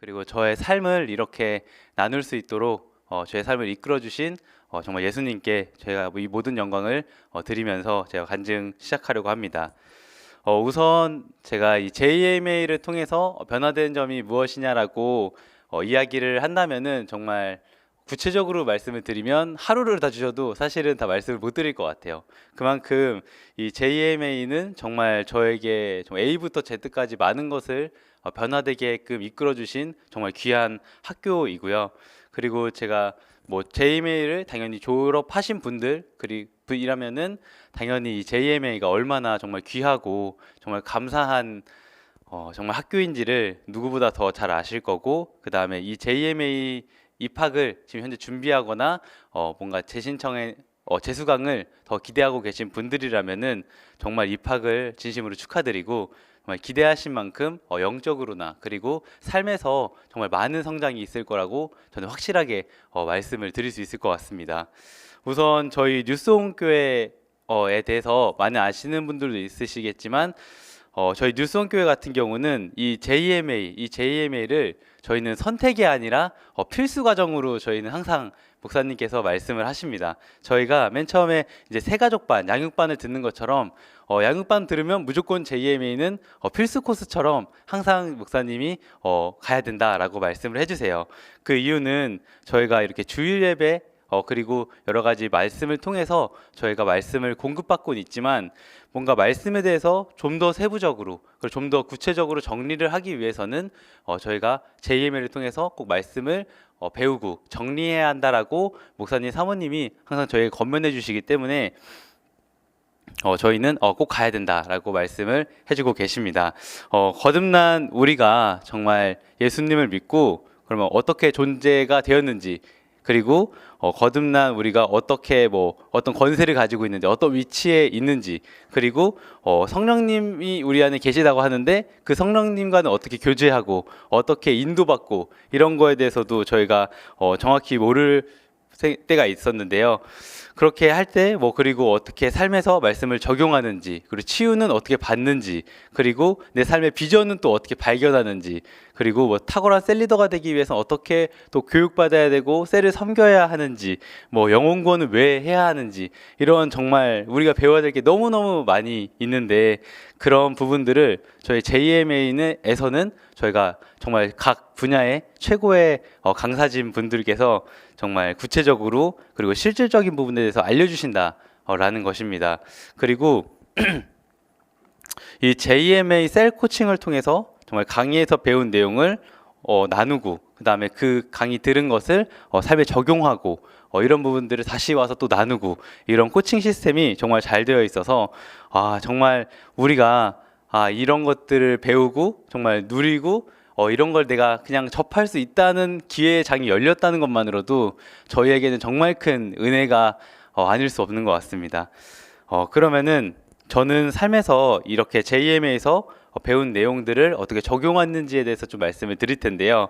그리고 저의 삶을 이렇게 나눌 수 있도록 저의 삶을 이끌어 주신 정말 예수님께 제가 이 모든 영광을 드리면서 제가 간증 시작하려고 합니다. 우선 제가 이 JMA를 통해서 변화된 점이 무엇이냐라고 이야기를 한다면은 정말 구체적으로 말씀을 드리면 하루를 다 주셔도 사실은 다 말씀을 못 드릴 것 같아요. 그만큼 이 JMA는 정말 저에게 좀 A부터 Z까지 많은 것을 변화되게끔 이끌어 주신 정말 귀한 학교이고요. 그리고 제가 뭐 JMA를 당연히 졸업하신 분들 그리고 이라면은 당연히 이 JMA가 얼마나 정말 귀하고 정말 감사한 정말 학교인지를 누구보다 더 잘 아실 거고, 그 다음에 이 JMA 입학을 지금 현재 준비하거나 뭔가 재신청에 재수강을 더 기대하고 계신 분들이라면은 정말 입학을 진심으로 축하드리고, 정말 기대하신 만큼 영적으로나 그리고 삶에서 정말 많은 성장이 있을 거라고 저는 확실하게 말씀을 드릴 수 있을 것 같습니다. 우선 저희 뉴스온교회에 대해서 많이 아시는 분들도 있으시겠지만 저희 뉴스온교회 같은 경우는 이 JMA를 저희는 선택이 아니라 필수 과정으로 저희는 항상 목사님께서 말씀을 하십니다. 저희가 맨 처음에 이제 새가족반, 양육반을 듣는 것처럼 양육반 들으면 무조건 JMA는 필수 코스처럼 항상 목사님이 가야 된다라고 말씀을 해주세요. 그 이유는 저희가 이렇게 주일 예배 그리고 여러 가지 말씀을 통해서 저희가 말씀을 공급받고 있지만 뭔가 말씀에 대해서 좀 더 세부적으로 그리고 좀 더 구체적으로 정리를 하기 위해서는 저희가 JML을 통해서 꼭 말씀을 배우고 정리해야 한다라고 목사님 사모님이 항상 저에게 권면해 주시기 때문에 저희는 꼭 가야 된다라고 말씀을 해주고 계십니다. 거듭난 우리가 정말 예수님을 믿고 그러면 어떻게 존재가 되었는지, 그리고 거듭난 우리가 어떻게 어떤 권세를 가지고 있는지, 어떤 위치에 있는지, 그리고 성령님이 우리 안에 계시다고 하는데 그 성령님과는 어떻게 교제하고 어떻게 인도받고 이런 거에 대해서도 저희가 정확히 모를 때가 있었는데요. 그렇게 할 때 그리고 어떻게 삶에서 말씀을 적용하는지, 그리고 치유는 어떻게 받는지, 그리고 내 삶의 비전은 또 어떻게 발견하는지, 그리고 탁월한 셀리더가 되기 위해서 어떻게 또 교육받아야 되고 셀을 섬겨야 하는지, 영혼 구원을 왜 해야 하는지, 이런 정말 우리가 배워야 될 게 너무너무 많이 있는데 그런 부분들을 저희 JMA에서는 저희가 정말 각 분야의 최고의 강사진 분들께서 정말 구체적으로 그리고 실질적인 부분에 대해서 알려주신다라는 것입니다. 그리고 이 JMA 셀 코칭을 통해서 정말 강의에서 배운 내용을 나누고, 그 다음에 그 강의 들은 것을 삶에 적용하고 이런 부분들을 다시 와서 또 나누고, 이런 코칭 시스템이 정말 잘 되어 있어서 정말 우리가 이런 것들을 배우고 정말 누리고 이런 걸 내가 그냥 접할 수 있다는 기회의 장이 열렸다는 것만으로도 저희에게는 정말 큰 은혜가 아닐 수 없는 것 같습니다. 그러면은 저는 삶에서 이렇게 JMA에서 배운 내용들을 어떻게 적용했는지에 대해서 좀 말씀을 드릴 텐데요.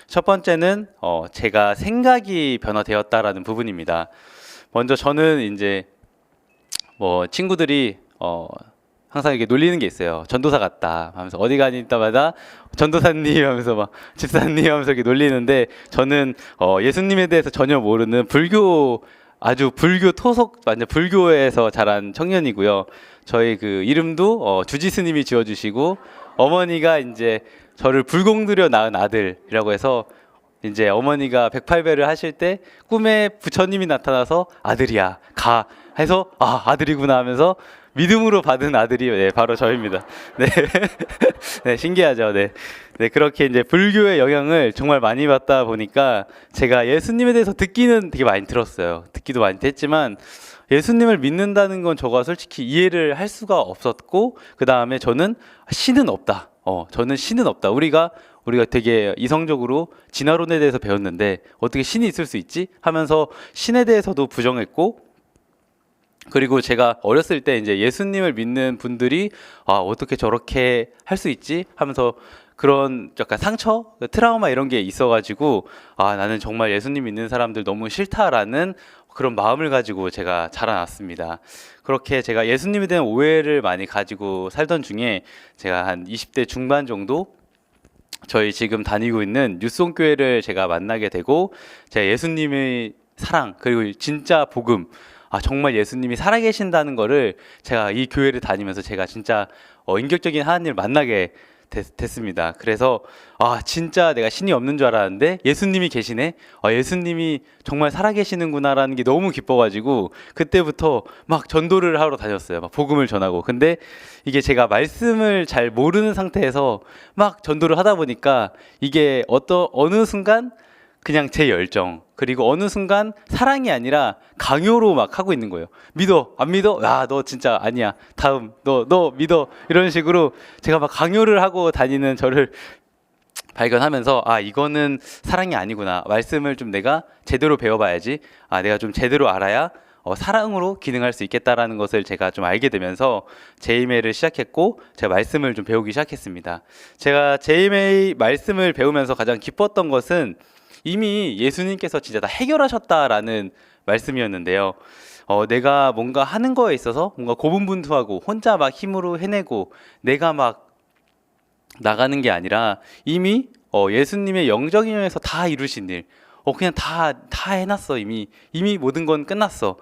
첫 번째는 제가 생각이 변화되었다라는 부분입니다. 먼저 저는 이제 친구들이 항상 이렇게 놀리는 게 있어요. 전도사 같다 하면서 어디 가니 때마다 전도사님 하면서 막 집사님 하면서 이렇게 놀리는데, 저는 예수님에 대해서 전혀 모르는 아주 불교 토속, 완전 불교에서 자란 청년이고요. 저희 그 이름도 주지스님이 지어주시고, 어머니가 이제 저를 불공들여 낳은 아들이라고 해서 이제 어머니가 108배를 하실 때 꿈에 부처님이 나타나서 아들이야 가 해서 아들이구나 하면서 믿음으로 받은 아들이 바로 저입니다. 네. 네, 신기하죠. 네. 네, 그렇게 이제 불교의 영향을 정말 많이 받다 보니까 제가 예수님에 대해서 듣기는 되게 많이 들었어요. 듣기도 많이 했지만 예수님을 믿는다는 건 저가 솔직히 이해를 할 수가 없었고, 그 다음에 저는 신은 없다. 저는 신은 없다. 우리가 되게 이성적으로 진화론에 대해서 배웠는데 어떻게 신이 있을 수 있지? 하면서 신에 대해서도 부정했고, 그리고 제가 어렸을 때 이제 예수님을 믿는 분들이 어떻게 저렇게 할 수 있지? 하면서 그런 약간 상처, 트라우마 이런 게 있어가지고 나는 정말 예수님 믿는 사람들 너무 싫다라는 그런 마음을 가지고 제가 자라났습니다. 그렇게 제가 예수님에 대한 오해를 많이 가지고 살던 중에 제가 한 20대 중반 정도 저희 지금 다니고 있는 뉴송교회를 제가 만나게 되고 제가 예수님의 사랑 그리고 진짜 복음 정말 예수님이 살아계신다는 거를 제가 이 교회를 다니면서 제가 진짜 인격적인 하나님을 만나게 됐습니다. 그래서 진짜 내가 신이 없는 줄 알았는데 예수님이 계시네. 예수님이 정말 살아계시는구나라는 게 너무 기뻐가지고 그때부터 막 전도를 하러 다녔어요. 막 복음을 전하고. 근데 이게 제가 말씀을 잘 모르는 상태에서 막 전도를 하다 보니까 이게 어느 순간 그냥 제 열정 그리고 어느 순간 사랑이 아니라 강요로 막 하고 있는 거예요. 믿어 안 믿어? 너 진짜 아니야. 다음 너 믿어. 이런 식으로 제가 막 강요를 하고 다니는 저를 발견하면서 이거는 사랑이 아니구나. 말씀을 좀 내가 제대로 배워봐야지. 내가 좀 제대로 알아야 사랑으로 기능할 수 있겠다라는 것을 제가 좀 알게 되면서 JMA를 시작했고 제가 말씀을 좀 배우기 시작했습니다. 제가 JMA 말씀을 배우면서 가장 기뻤던 것은 이미 예수님께서 진짜 다 해결하셨다라는 말씀이었는데요. 내가 뭔가 하는 거에 있어서 뭔가 고분분투하고 혼자 막 힘으로 해내고 내가 막 나가는 게 아니라 이미 예수님의 영적인 영역에서 다 이루신 일, 그냥 다 해놨어. 이미 모든 건 끝났어.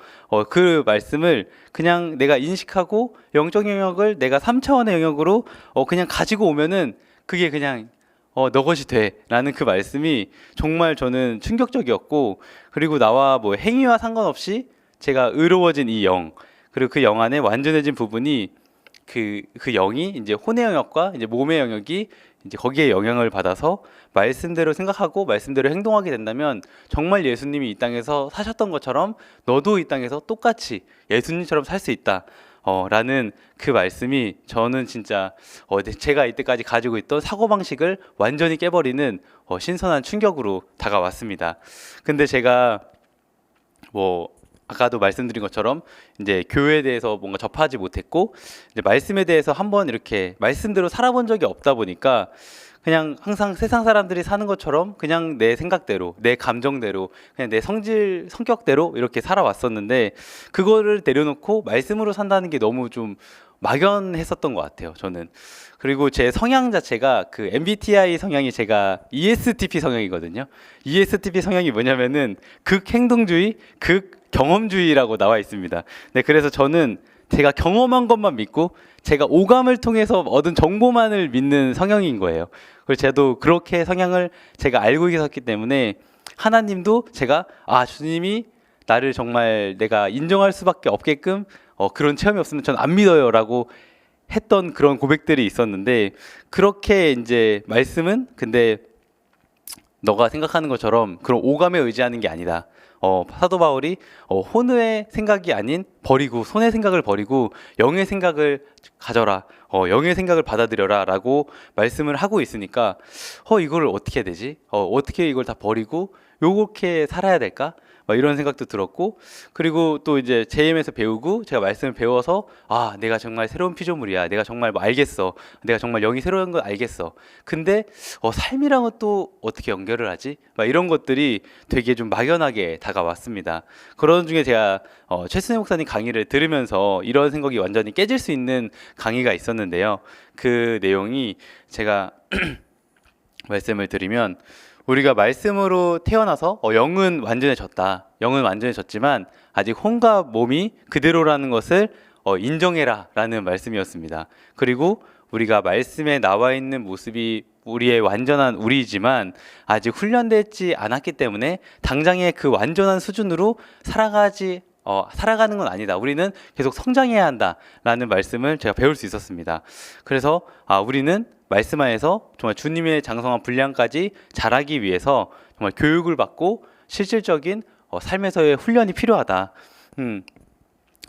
그 말씀을 그냥 내가 인식하고 영적 영역을 내가 3차원의 영역으로 그냥 가지고 오면은 그게 그냥 너 것이 돼라는 그 말씀이 정말 저는 충격적이었고, 그리고 나와 뭐 행위와 상관없이 제가 의로워진 이 영, 그리고 그 영 안에 완전해진 부분이 그 영이 이제 혼의 영역과 이제 몸의 영역이 이제 거기에 영향을 받아서 말씀대로 생각하고 말씀대로 행동하게 된다면 정말 예수님이 이 땅에서 사셨던 것처럼 너도 이 땅에서 똑같이 예수님처럼 살 수 있다. 라는 그 말씀이 저는 진짜 제가 이때까지 가지고 있던 사고방식을 완전히 깨버리는 신선한 충격으로 다가왔습니다. 근데 제가 뭐 아까도 말씀드린 것처럼 이제 교회에 대해서 뭔가 접하지 못했고 이제 말씀에 대해서 한번 이렇게 말씀대로 살아본 적이 없다 보니까 그냥 항상 세상 사람들이 사는 것처럼 그냥 내 생각대로, 내 감정대로, 그냥 내 성격대로 이렇게 살아왔었는데 그거를 내려놓고 말씀으로 산다는 게 너무 좀 막연했었던 것 같아요, 저는. 그리고 제 성향 자체가 그 MBTI 성향이 제가 ESTP 성향이거든요. ESTP 성향이 뭐냐면은 극행동주의, 극경험주의라고 나와 있습니다. 네, 그래서 저는 제가 경험한 것만 믿고 제가 오감을 통해서 얻은 정보만을 믿는 성향인 거예요. 그리고 저도 그렇게 성향을 제가 알고 있었기 때문에 하나님도 제가 주님이 나를 정말 내가 인정할 수밖에 없게끔 그런 체험이 없으면 전 안 믿어요 라고 했던 그런 고백들이 있었는데, 그렇게 이제 말씀은 근데 너가 생각하는 것처럼 그런 오감에 의지하는 게 아니다. 사도 바울이 혼의 생각이 아닌 버리고 손의 생각을 버리고 영의 생각을 가져라. 영의 생각을 받아들여라 라고 말씀을 하고 있으니까 이걸 어떻게 해야 되지? 어떻게 이걸 다 버리고 요렇게 살아야 될까? 막 이런 생각도 들었고, 그리고 또 이제 JM에서 배우고 제가 말씀을 배워서 내가 정말 새로운 피조물이야. 내가 정말 뭐 알겠어. 내가 정말 영이 새로운 걸 알겠어. 근데 삶이랑은 또 어떻게 연결을 하지? 막 이런 것들이 되게 좀 막연하게 다가왔습니다. 그런 중에 제가 최순희 목사님 강의를 들으면서 이런 생각이 완전히 깨질 수 있는 강의가 있었는데요. 그 내용이 제가 말씀을 드리면, 우리가 말씀으로 태어나서 영은 완전해졌다. 영은 완전해졌지만 아직 혼과 몸이 그대로라는 것을 인정해라 라는 말씀이었습니다. 그리고 우리가 말씀에 나와 있는 모습이 우리의 완전한 우리이지만 아직 훈련되지 않았기 때문에 당장의 그 완전한 수준으로 살아가는 건 아니다. 우리는 계속 성장해야 한다라는 말씀을 제가 배울 수 있었습니다. 그래서 우리는 말씀 안에서 정말 주님의 장성한 분량까지 자라기 위해서 정말 교육을 받고 실질적인 삶에서의 훈련이 필요하다.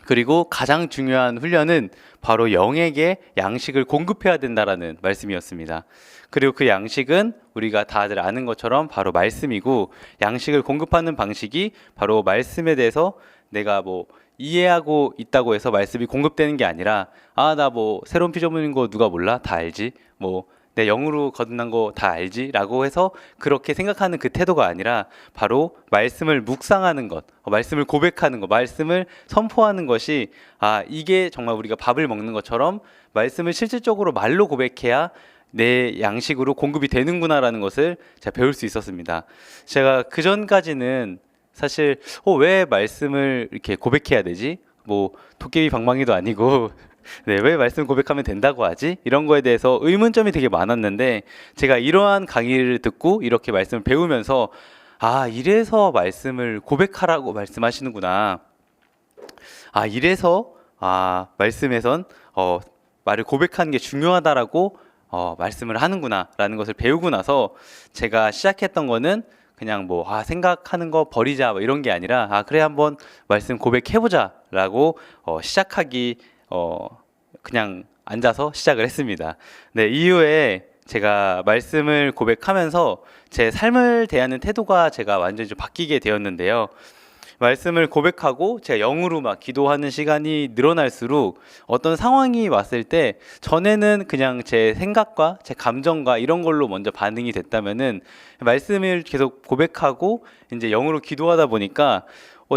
그리고 가장 중요한 훈련은 바로 영에게 양식을 공급해야 된다라는 말씀이었습니다. 그리고 그 양식은 우리가 다들 아는 것처럼 바로 말씀이고, 양식을 공급하는 방식이 바로 말씀에 대해서 내가 뭐 이해하고 있다고 해서 말씀이 공급되는 게 아니라 나 뭐 새로운 피조물인 거 누가 몰라? 다 알지? 뭐 내 영으로 거듭난 거 다 알지? 라고 해서 그렇게 생각하는 그 태도가 아니라 바로 말씀을 묵상하는 것, 말씀을 고백하는 것, 말씀을 선포하는 것이 이게 정말 우리가 밥을 먹는 것처럼 말씀을 실질적으로 말로 고백해야 내 양식으로 공급이 되는구나라는 것을 제가 배울 수 있었습니다. 제가 그 전까지는 사실 왜 말씀을 이렇게 고백해야 되지? 뭐 도깨비 방망이도 아니고 네, 왜 말씀 고백하면 된다고 하지? 이런 거에 대해서 의문점이 되게 많았는데 제가 이러한 강의를 듣고 이렇게 말씀을 배우면서 이래서 말씀을 고백하라고 말씀하시는구나. 이래서 말씀에선 말을 고백하는 게 중요하다라고 말씀을 하는구나라는 것을 배우고 나서 제가 시작했던 거는 그냥 뭐 생각하는 거 버리자 뭐 이런 게 아니라 그래 한번 말씀 고백해보자라고 시작하기 그냥 앉아서 시작을 했습니다. 네, 이후에 제가 말씀을 고백하면서 제 삶을 대하는 태도가 제가 완전히 좀 바뀌게 되었는데요. 말씀을 고백하고 제가 영으로 막 기도하는 시간이 늘어날수록 어떤 상황이 왔을 때 전에는 그냥 제 생각과 제 감정과 이런 걸로 먼저 반응이 됐다면은 말씀을 계속 고백하고 이제 영으로 기도하다 보니까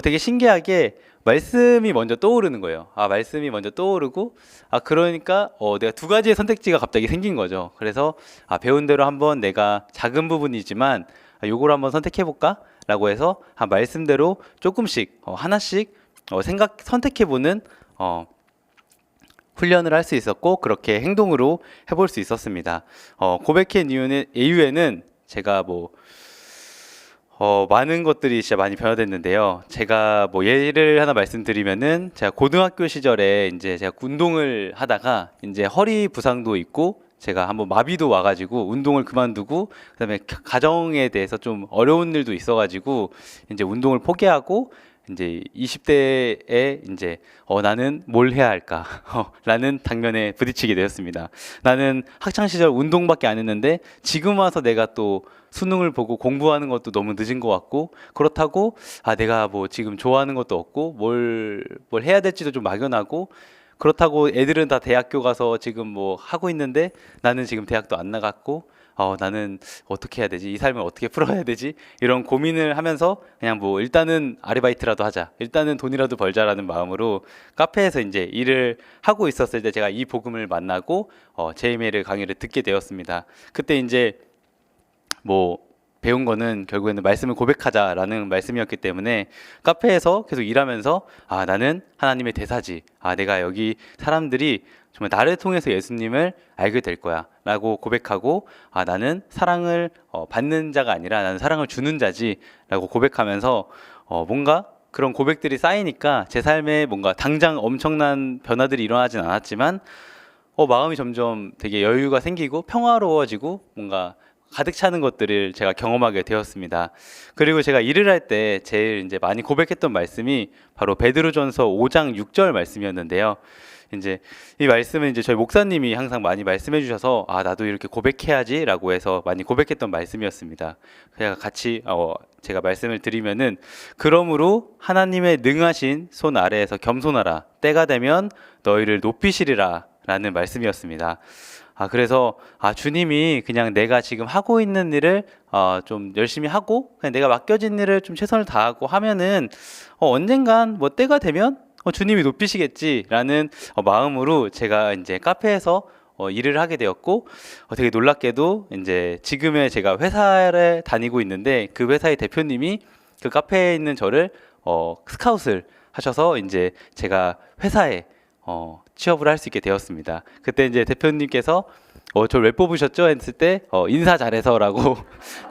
되게 신기하게 말씀이 먼저 떠오르는 거예요. 말씀이 먼저 떠오르고 그러니까 내가 두 가지의 선택지가 갑자기 생긴 거죠. 그래서 배운 대로 한번 내가 작은 부분이지만 요걸 한번 선택해 볼까? 라고 해서 말씀대로 조금씩 하나씩 선택해보는 훈련을 할 수 있었고 그렇게 행동으로 해볼 수 있었습니다. 고백한 이후에는 제가 많은 것들이 진짜 많이 변화됐는데요. 제가 예를 하나 말씀드리면은 제가 고등학교 시절에 이제 제가 운동을 하다가 이제 허리 부상도 있고 제가 한번 마비도 와가지고 운동을 그만두고 그다음에 가정에 대해서 좀 어려운 일도 있어가지고 이제 운동을 포기하고 이제 20대에 이제 나는 뭘 해야 할까 라는 당면에 부딪히게 되었습니다. 나는 학창 시절 운동밖에 안 했는데 지금 와서 내가 또 수능을 보고 공부하는 것도 너무 늦은 것 같고 그렇다고 내가 지금 좋아하는 것도 없고 뭘 해야 될지도 좀 막연하고 그렇다고 애들은 다 대학교 가서 지금 하고 있는데 나는 지금 대학도 안 나갔고 나는 어떻게 해야 되지? 이 삶을 어떻게 풀어야 되지? 이런 고민을 하면서 그냥 일단은 아르바이트라도 하자. 일단은 돈이라도 벌자라는 마음으로 카페에서 이제 일을 하고 있었을 때 제가 이 복음을 만나고 JML 강의를 듣게 되었습니다. 그때 이제 배운 거는 결국에는 말씀을 고백하자라는 말씀이었기 때문에 카페에서 계속 일하면서 나는 하나님의 대사지. 내가 여기 사람들이 정말 나를 통해서 예수님을 알게 될 거야 라고 고백하고 나는 사랑을 받는 자가 아니라 나는 사랑을 주는 자지 라고 고백하면서 뭔가 그런 고백들이 쌓이니까 제 삶에 뭔가 당장 엄청난 변화들이 일어나진 않았지만 마음이 점점 되게 여유가 생기고 평화로워지고 뭔가 가득 차는 것들을 제가 경험하게 되었습니다. 그리고 제가 일을 할 때 제일 이제 많이 고백했던 말씀이 바로 베드로전서 5장 6절 말씀이었는데요. 이제 이 말씀은 이제 저희 목사님이 항상 많이 말씀해 주셔서 나도 이렇게 고백해야지라고 해서 많이 고백했던 말씀이었습니다. 제가 같이 제가 말씀을 드리면은 그러므로 하나님의 능하신 손 아래에서 겸손하라 때가 되면 너희를 높이시리라 라는 말씀이었습니다. 그래서 주님이 그냥 내가 지금 하고 있는 일을 좀 열심히 하고 그냥 내가 맡겨진 일을 좀 최선을 다하고 하면은 언젠간 때가 되면 주님이 높이시겠지라는 마음으로 제가 이제 카페에서 일을 하게 되었고 되게 놀랍게도 이제 지금의 제가 회사를 다니고 있는데 그 회사의 대표님이 그 카페에 있는 저를 스카웃을 하셔서 이제 제가 회사에 취업을 할 수 있게 되었습니다. 그때 이제 대표님께서 저를 왜 뽑으셨죠? 했을 때 인사 잘해서라고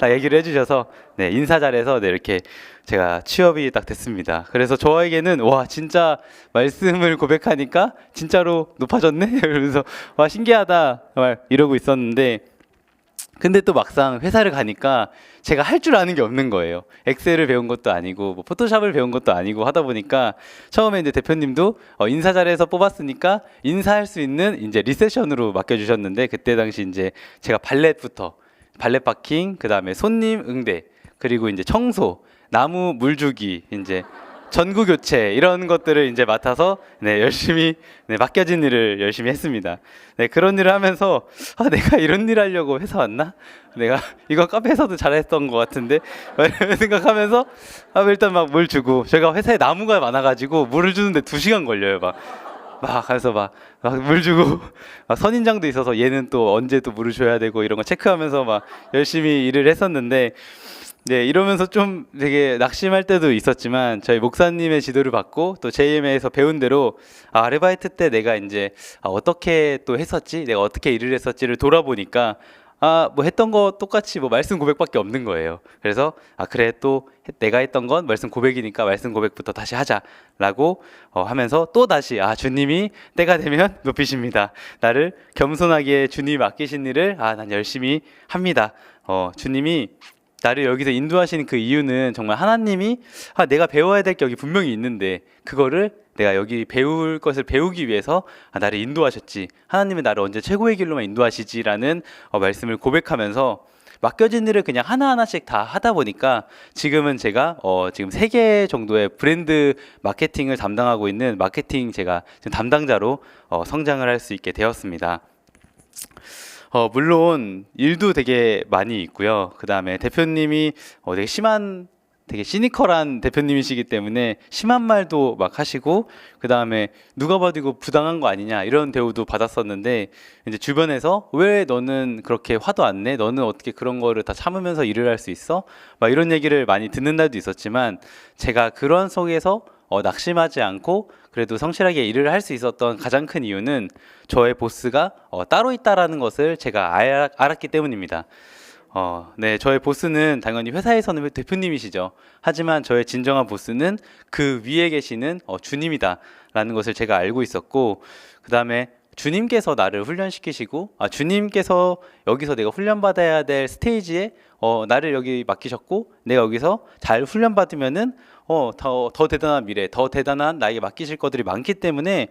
딱 얘기를 해주셔서 네, 인사 잘해서 네, 이렇게 제가 취업이 딱 됐습니다. 그래서 저에게는 와 진짜 말씀을 고백하니까 진짜로 높아졌네? 그러면서 와 신기하다 정말 이러고 있었는데 근데 또 막상 회사를 가니까 제가 할 줄 아는 게 없는 거예요. 엑셀을 배운 것도 아니고 포토샵을 배운 것도 아니고 하다 보니까 처음에 이제 대표님도 인사 자리에서 뽑았으니까 인사할 수 있는 이제 리셉션으로 맡겨주셨는데 그때 당시 이제 제가 발렛 파킹, 그 다음에 손님 응대, 그리고 이제 청소, 나무 물 주기, 이제 전구 교체 이런 것들을 이제 맡아서 네, 열심히 맡겨진 일을 열심히 했습니다. 네, 그런 일을 하면서 내가 이런 일 하려고 회사 왔나? 내가 이거 카페에서도 잘했던 것 같은데 생각하면서 일단 막 물 주고 저희가 회사에 나무가 많아가지고 물을 주는데 2시간 걸려요. 막 막 가서 막 물 주고 막 선인장도 있어서 얘는 또 언제 또 물을 줘야 되고 이런 거 체크하면서 막 열심히 일을 했었는데 네, 이러면서 좀 되게 낙심할 때도 있었지만 저희 목사님의 지도를 받고 또 JMA에서 배운 대로 아르바이트 때 내가 이제 어떻게 또 했었지, 내가 어떻게 일을 했었지를 돌아보니까 뭐 했던 거 똑같이 뭐 말씀 고백밖에 없는 거예요. 그래서 그래 또 내가 했던 건 말씀 고백이니까 말씀 고백부터 다시 하자라고 하면서 또 다시 주님이 때가 되면 높이십니다. 나를 겸손하게 주님이 맡기신 일을 난 열심히 합니다. 주님이 나를 여기서 인도하시는 그 이유는 정말 하나님이 내가 배워야 될 게 여기 분명히 있는데 그거를 내가 여기 배울 것을 배우기 위해서 나를 인도하셨지. 하나님은 나를 언제 최고의 길로만 인도하시지라는 말씀을 고백하면서 맡겨진 일을 그냥 하나하나씩 다 하다 보니까 지금은 제가 지금 3개 정도의 브랜드 마케팅을 담당하고 있는 마케팅 제가 지금 담당자로 성장을 할 수 있게 되었습니다. 물론 일도 되게 많이 있고요. 그 다음에 대표님이 되게 시니컬한 대표님이시기 때문에 심한 말도 막 하시고, 그 다음에 누가 봐도 이거 부당한 거 아니냐 이런 대우도 받았었는데, 이제 주변에서 왜 너는 그렇게 화도 안 내? 너는 어떻게 그런 거를 다 참으면서 일을 할 수 있어? 막 이런 얘기를 많이 듣는 날도 있었지만, 제가 그런 속에서 낙심하지 않고 그래도 성실하게 일을 할 수 있었던 가장 큰 이유는 저의 보스가 따로 있다라는 것을 제가 알았기 때문입니다. 네, 저의 보스는 당연히 회사에서는 대표님이시죠. 하지만 저의 진정한 보스는 그 위에 계시는 주님이다라는 것을 제가 알고 있었고, 그 다음에 주님께서 나를 훈련시키시고, 주님께서 여기서 내가 훈련받아야 될 스테이지에 나를 여기 맡기셨고, 내가 여기서 잘 훈련받으면은 더 대단한 미래, 더 대단한 나에게 맡기실 것들이 많기 때문에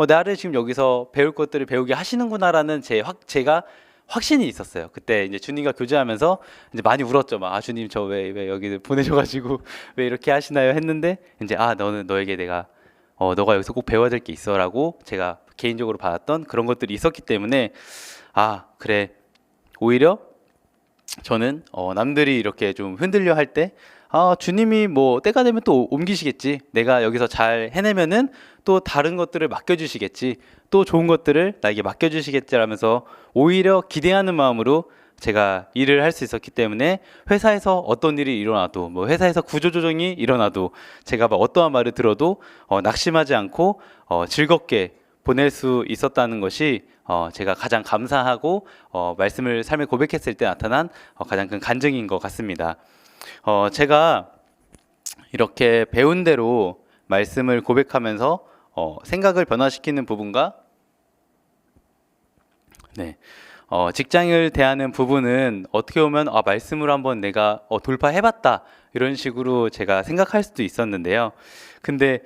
나를 지금 여기서 배울 것들을 배우게 하시는구나라는 제가 확신이 있었어요. 그때 이제 주님과 교제하면서 이제 많이 울었죠. 막 주님 저 왜 여기 보내셔가지고 왜 이렇게 하시나요? 했는데 이제 너에게 내가 너가 여기서 꼭 배워야 될 게 있어라고 제가 개인적으로 받았던 그런 것들이 있었기 때문에 그래, 오히려 저는 남들이 이렇게 좀 흔들려 할 때 주님이 뭐 때가 되면 또 옮기시겠지, 내가 여기서 잘 해내면은 또 다른 것들을 맡겨주시겠지, 또 좋은 것들을 나에게 맡겨주시겠지 하면서 오히려 기대하는 마음으로 제가 일을 할 수 있었기 때문에 회사에서 어떤 일이 일어나도, 뭐 회사에서 구조조정이 일어나도 제가 어떠한 말을 들어도 낙심하지 않고 즐겁게 보낼 수 있었다는 것이 제가 가장 감사하고 말씀을 삶에 고백했을 때 나타난 가장 큰 간증인 것 같습니다. 제가 이렇게 배운 대로 말씀을 고백하면서 생각을 변화시키는 부분과 직장을 대하는 부분은 어떻게 보면 말씀으로 한번 내가 돌파해봤다 이런 식으로 제가 생각할 수도 있었는데요. 근데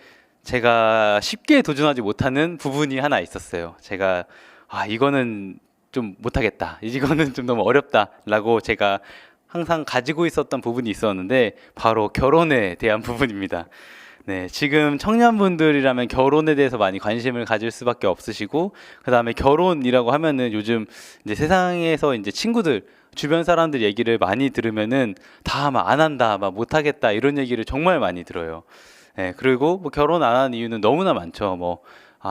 제가 쉽게 도전하지 못하는 부분이 하나 있었어요. 제가 이거는 좀 못하겠다, 이거는 좀 너무 어렵다라고 제가 항상 가지고 있었던 부분이 있었는데 바로 결혼에 대한 부분입니다. 네, 지금 청년분들이라면 결혼에 대해서 많이 관심을 가질 수밖에 없으시고, 그 다음에 결혼이라고 하면은 요즘 이제 세상에서 이제 친구들, 주변 사람들 얘기를 많이 들으면은 다 막 안 한다, 막 못하겠다 이런 얘기를 정말 많이 들어요. 네, 그리고 뭐 결혼 안 하는 이유는 너무나 많죠.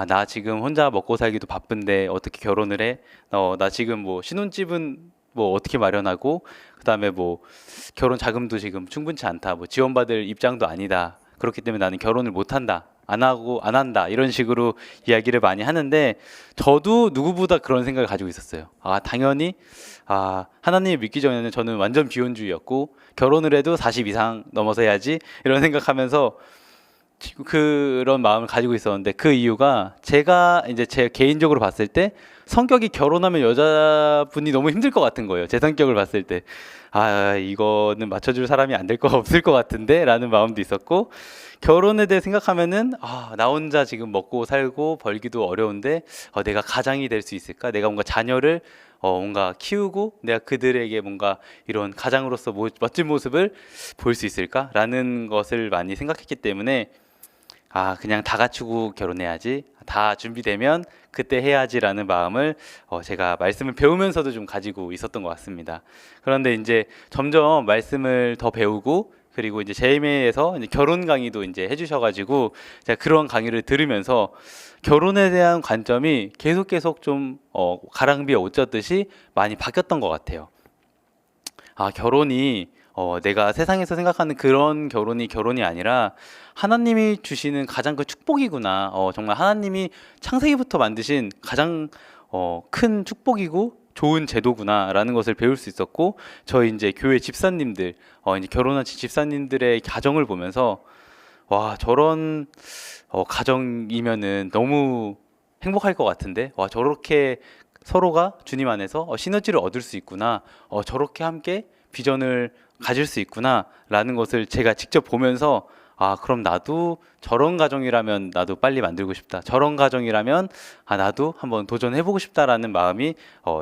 나 지금 혼자 먹고 살기도 바쁜데 어떻게 결혼을 해? 나 지금 뭐 신혼집은 뭐 어떻게 마련하고, 그 다음에 뭐 결혼 자금도 지금 충분치 않다, 뭐 지원받을 입장도 아니다, 그렇기 때문에 나는 결혼을 못한다, 안 한다 이런 식으로 이야기를 많이 하는데, 저도 누구보다 그런 생각을 가지고 있었어요. 당연히 하나님을 믿기 전에는 저는 완전 비혼주의였고, 결혼을 해도 40 이상 넘어서 해야지 이런 생각하면서 그런 마음을 가지고 있었는데, 그 이유가 제가 이제 제 개인적으로 봤을 때 성격이 결혼하면 여자분이 너무 힘들 것 같은 거예요. 제 성격을 봤을 때 이거는 맞춰줄 사람이 안 될 거 없을 것 같은데 라는 마음도 있었고, 결혼에 대해 생각하면은 나 혼자 지금 먹고 살고 벌기도 어려운데 내가 가장이 될 수 있을까? 내가 뭔가 자녀를 뭔가 키우고 내가 그들에게 뭔가 이런 가장으로서 멋진 모습을 보일 수 있을까? 라는 것을 많이 생각했기 때문에 그냥 다 갖추고 결혼해야지, 다 준비되면 그때 해야지라는 마음을 제가 말씀을 배우면서도 좀 가지고 있었던 것 같습니다. 그런데 이제 점점 말씀을 더 배우고, 그리고 이제 JMA에서 이제 결혼 강의도 이제 해주셔가지고 제가 그런 강의를 들으면서 결혼에 대한 관점이 계속 좀 가랑비에 옷 젖듯이 많이 바뀌었던 것 같아요. 아, 결혼이 내가 세상에서 생각하는 그런 결혼이 아니라 하나님이 주시는 가장 큰 축복이구나. 정말 하나님이 창세기부터 만드신 가장 큰 축복이고 좋은 제도구나라는 것을 배울 수 있었고, 저희 이제 교회 집사님들, 이제 결혼하신 집사님들의 가정을 보면서 와, 저런 가정이면은 너무 행복할 것 같은데, 와, 저렇게 서로가 주님 안에서 시너지를 얻을 수 있구나, 저렇게 함께 비전을 가질 수 있구나라는 것을 제가 직접 보면서, 아, 그럼 나도 저런 가정이라면 나도 빨리 만들고 싶다. 저런 가정이라면 나도 한번 도전해보고 싶다라는 마음이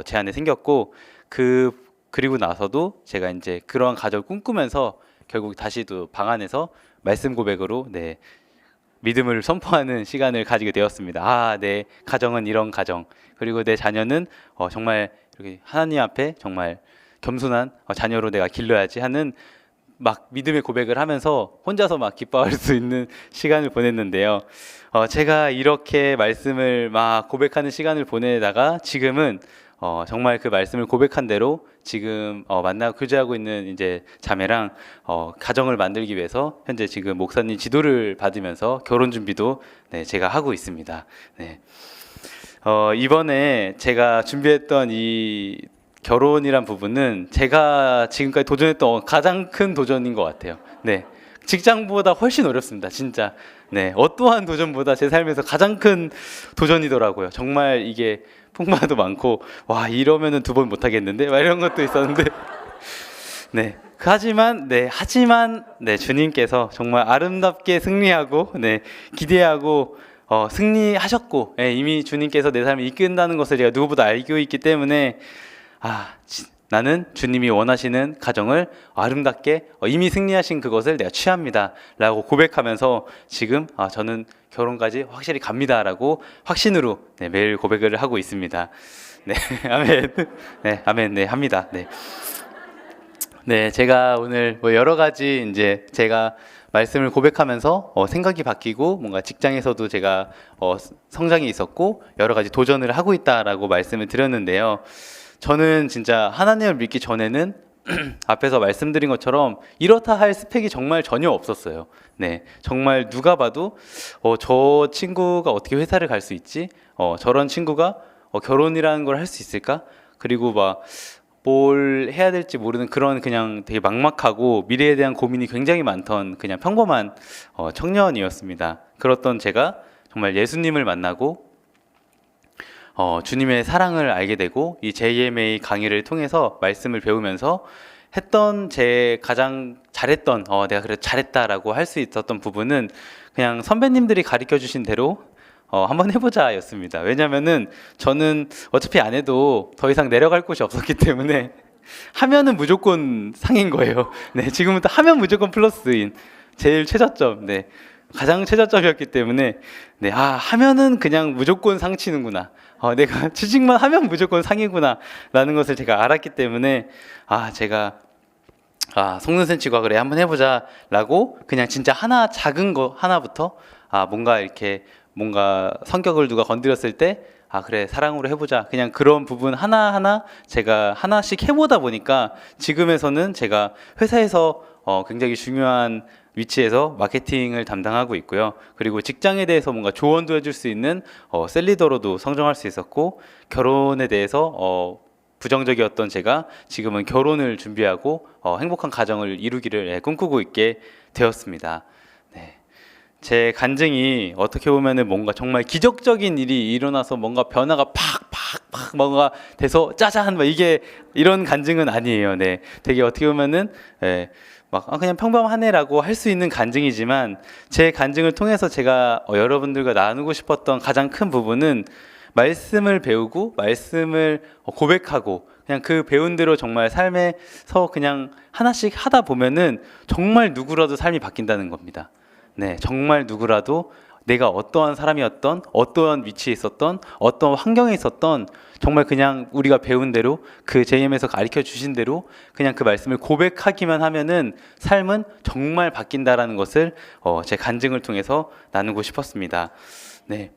제 안에 생겼고, 그리고 나서도 제가 이제 그런 가정을 꿈꾸면서 결국 다시 또 방 안에서 말씀 고백으로 믿음을 선포하는 시간을 가지게 되었습니다. 아, 내 가정은 이런 가정, 그리고 내 자녀는 정말 이렇게 하나님 앞에 정말 겸손한 자녀로 내가 길러야지 하는 막 믿음의 고백을 하면서 혼자서 막 기뻐할 수 있는 시간을 보냈는데요. 제가 이렇게 말씀을 막 고백하는 시간을 보내다가 지금은 정말 그 말씀을 고백한 대로 지금 만나고 교제하고 있는 이제 자매랑 가정을 만들기 위해서 현재 지금 목사님 지도를 받으면서 결혼 준비도 제가 하고 있습니다. 네. 이번에 제가 준비했던 이 결혼이란 부분은 제가 지금까지 도전했던 가장 큰 도전인 것 같아요. 네, 직장보다 훨씬 어렵습니다, 진짜. 네, 어떠한 도전보다 제 삶에서 가장 큰 도전이더라고요. 정말 이게 풍마도 많고, 와, 이러면은 2번 못 하겠는데, 막 이런 것도 있었는데, 하지만 주님께서 정말 아름답게 승리하고, 기대하고. 승리하셨고, 이미 주님께서 내 삶을 이끈다는 것을 제가 누구보다 알고 있기 때문에, 나는 주님이 원하시는 가정을 아름답게 이미 승리하신 그것을 내가 취합니다 라고 고백하면서 지금 저는 결혼까지 확실히 갑니다 라고 확신으로 매일 고백을 하고 있습니다. 네, 아멘. 네, 아멘. 네, 합니다. 네, 제가 오늘 여러 가지 이제 제가 말씀을 고백하면서 생각이 바뀌고 뭔가 직장에서도 제가 성장이 있었고 여러 가지 도전을 하고 있다라고 말씀을 드렸는데요. 저는 진짜 하나님을 믿기 전에는 앞에서 말씀드린 것처럼 이렇다 할 스펙이 정말 전혀 없었어요. 네, 정말 누가 봐도 저 친구가 어떻게 회사를 갈 수 있지? 저런 친구가 결혼이라는 걸 할 수 있을까? 그리고 막 뭘 해야 될지 모르는 그런 그냥 되게 막막하고 미래에 대한 고민이 굉장히 많던 그냥 평범한 청년이었습니다. 그렇던 제가 정말 예수님을 만나고 주님의 사랑을 알게 되고 이 JMA 강의를 통해서 말씀을 배우면서 했던 제 가장 잘했던 내가 그래 잘했다라고 할 수 있었던 부분은 그냥 선배님들이 가르쳐 주신 대로 한번 해보자 였습니다. 왜냐면은 저는 어차피 안 해도 더 이상 내려갈 곳이 없었기 때문에 하면은 무조건 상인 거예요. 네, 지금부터 하면 무조건 플러스인 제일 최저점, 가장 최저점이었기 때문에 하면은 그냥 무조건 상치는구나. 내가 취직만 하면 무조건 상이구나 라는 것을 제가 알았기 때문에 제가 속눈썹 치고 그래 한번 해보자 라고 그냥 진짜 작은 거 하나부터 뭔가 성격을 누가 건드렸을 때 그래 사랑으로 해보자 그냥 그런 부분 하나하나 제가 하나씩 해보다 보니까 지금에서는 제가 회사에서 굉장히 중요한 위치에서 마케팅을 담당하고 있고요. 그리고 직장에 대해서 뭔가 조언도 해줄 수 있는 셀리더로도 성장할 수 있었고, 결혼에 대해서 부정적이었던 제가 지금은 결혼을 준비하고 행복한 가정을 이루기를 꿈꾸고 있게 되었습니다. 제 간증이 어떻게 보면은 뭔가 정말 기적적인 일이 일어나서 뭔가 변화가 팍팍팍 뭔가 돼서 짜잔 막 이게 이런 간증은 아니에요. 되게 어떻게 보면은 그냥 평범하네라고 할 수 있는 간증이지만 제 간증을 통해서 제가 여러분들과 나누고 싶었던 가장 큰 부분은 말씀을 배우고 말씀을 고백하고 그냥 그 배운 대로 정말 삶에서 그냥 하나씩 하다 보면은 정말 누구라도 삶이 바뀐다는 겁니다. 정말 누구라도 내가 어떠한 사람이었던, 어떠한 위치에 있었던, 어떤 환경에 있었던, 정말 그냥 우리가 배운 대로 그 JM에서 가르쳐 주신 대로 그냥 그 말씀을 고백하기만 하면은 삶은 정말 바뀐다라는 것을 제 간증을 통해서 나누고 싶었습니다. 네.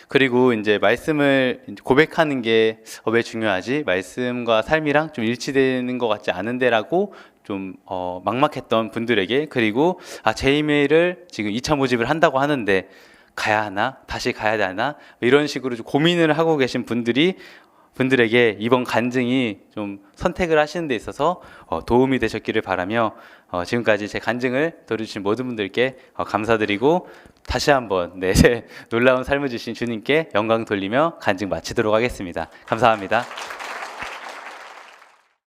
그리고 이제 말씀을 고백하는 게 왜 중요하지? 말씀과 삶이랑 좀 일치되는 것 같지 않은데라고 좀 막막했던 분들에게, 그리고 제 이메일을 지금 2차 모집을 한다고 하는데 가야 하나? 다시 가야 되나? 이런 식으로 좀 고민을 하고 계신 분들에게 이번 간증이 좀 선택을 하시는 데 있어서 도움이 되셨기를 바라며, 지금까지 제 간증을 들어주신 모든 분들께 감사드리고 다시 한번 놀라운 삶을 주신 주님께 영광 돌리며 간증 마치도록 하겠습니다. 감사합니다.